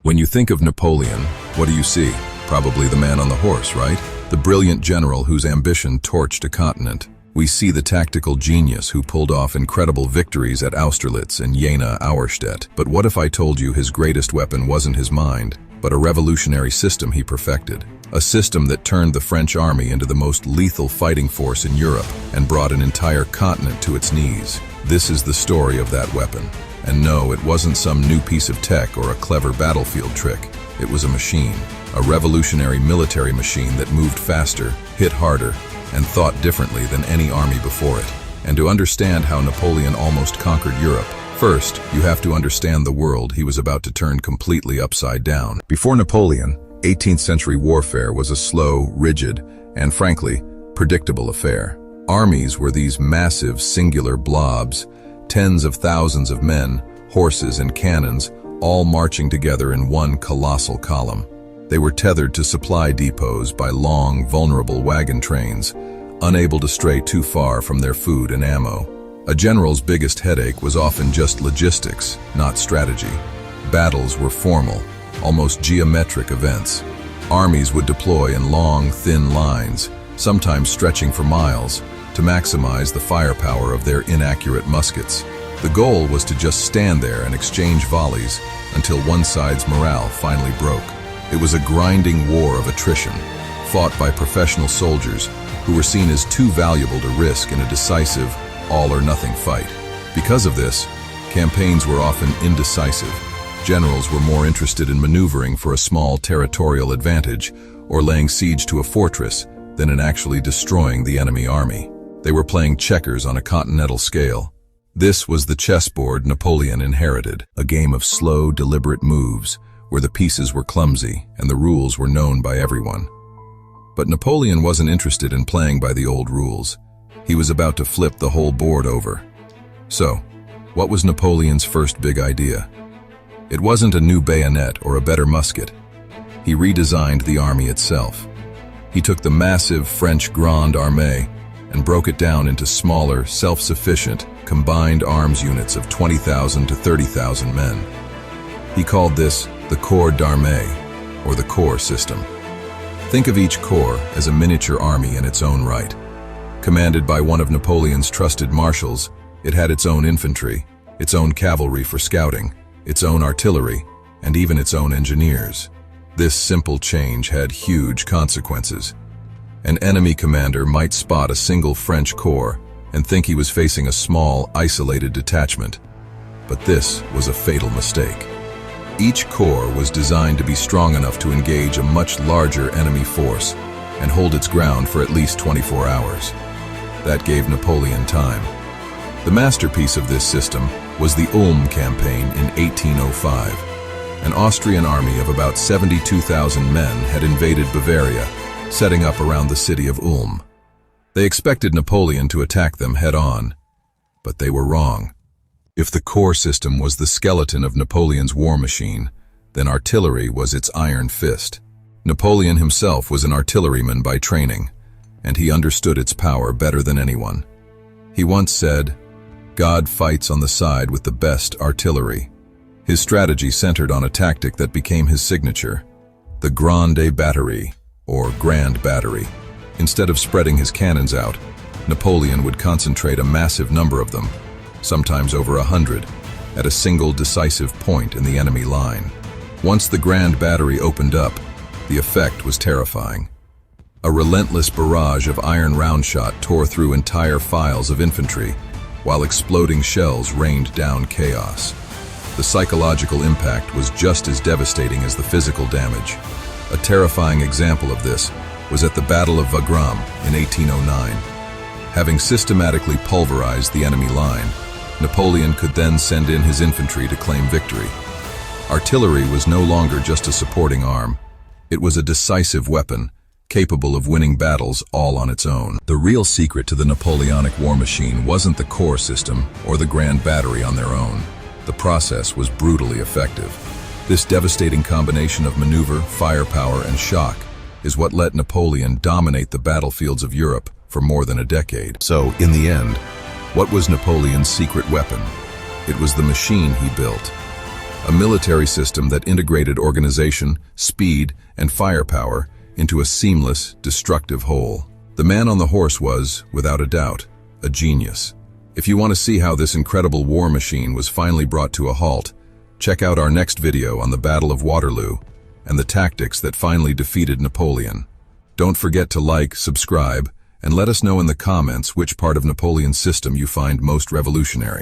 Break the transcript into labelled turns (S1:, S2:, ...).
S1: When you think of Napoleon, what do you see? Probably the man on the horse, right? The brilliant general whose ambition torched a continent. We see the tactical genius who pulled off incredible victories at Austerlitz and Jena Auerstedt. But what if I told you his greatest weapon wasn't his mind, but a revolutionary system he perfected? A system that turned the French army into the most lethal fighting force in Europe and brought an entire continent to its knees. This is the story of that weapon. And no, it wasn't some new piece of tech or a clever battlefield trick. It was a machine, a revolutionary military machine that moved faster, hit harder, and thought differently than any army before it. And to understand how Napoleon almost conquered Europe, first, you have to understand the world he was about to turn completely upside down. Before Napoleon, 18th century warfare was a slow, rigid, and frankly, predictable affair. Armies were these massive, singular blobs, tens of thousands of men, horses, and cannons, all marching together in one colossal column. They were tethered to supply depots by long, vulnerable wagon trains, unable to stray too far from their food and ammo. A general's biggest headache was often just logistics, not strategy. Battles were formal, almost geometric events. Armies would deploy in long, thin lines, sometimes stretching for miles, to maximize the firepower of their inaccurate muskets. The goal was to just stand there and exchange volleys until one side's morale finally broke. It was a grinding war of attrition, fought by professional soldiers who were seen as too valuable to risk in a decisive, all-or-nothing fight. Because of this, campaigns were often indecisive. Generals were more interested in maneuvering for a small territorial advantage or laying siege to a fortress than in actually destroying the enemy army. They were playing checkers on a continental scale. This was the chessboard Napoleon inherited, a game of slow, deliberate moves where the pieces were clumsy and the rules were known by everyone. But Napoleon wasn't interested in playing by the old rules. He was about to flip the whole board over. So, what was Napoleon's first big idea? It wasn't a new bayonet or a better musket. He redesigned the army itself. He took the massive French Grande Armée and broke it down into smaller, self-sufficient, combined arms units of 20,000 to 30,000 men. He called this the Corps d'Armée, or the Corps system. Think of each corps as a miniature army in its own right. Commanded by one of Napoleon's trusted marshals, it had its own infantry, its own cavalry for scouting, its own artillery, and even its own engineers. This simple change had huge consequences. An enemy commander might spot a single French corps and think he was facing a small, isolated detachment. But this was a fatal mistake. Each corps was designed to be strong enough to engage a much larger enemy force and hold its ground for at least 24 hours. That gave Napoleon time. The masterpiece of this system was the Ulm campaign in 1805. An Austrian army of about 72,000 men had invaded Bavaria, setting up around the city of Ulm. They expected Napoleon to attack them head-on, but they were wrong. If the corps system was the skeleton of Napoleon's war machine, then artillery was its iron fist. Napoleon himself was an artilleryman by training, and he understood its power better than anyone. He once said, "God fights on the side with the best artillery." His strategy centered on a tactic that became his signature, the Grande Batterie, or Grand Battery. Instead of spreading his cannons out, Napoleon would concentrate a massive number of them, sometimes over 100, at a single decisive point in the enemy line. Once the Grand Battery opened up, the effect was terrifying. A relentless barrage of iron round shot tore through entire files of infantry, while exploding shells rained down chaos. The psychological impact was just as devastating as the physical damage. A terrifying example of this was at the Battle of Wagram in 1809. Having systematically pulverized the enemy line, Napoleon could then send in his infantry to claim victory. Artillery was no longer just a supporting arm. It was a decisive weapon, capable of winning battles all on its own. The real secret to the Napoleonic war machine wasn't the corps system or the Grand Battery on their own. The process was brutally effective. This devastating combination of maneuver, firepower, and shock is what let Napoleon dominate the battlefields of Europe for more than a decade. So, in the end, what was Napoleon's secret weapon? It was the machine he built. a military system that integrated organization, speed, and firepower into a seamless, destructive whole. The man on the horse was, without a doubt, a genius. If you want to see how this incredible war machine was finally brought to a halt, check out our next video on the Battle of Waterloo and the tactics that finally defeated Napoleon. Don't forget to like, subscribe, and let us know in the comments which part of Napoleon's system you find most revolutionary.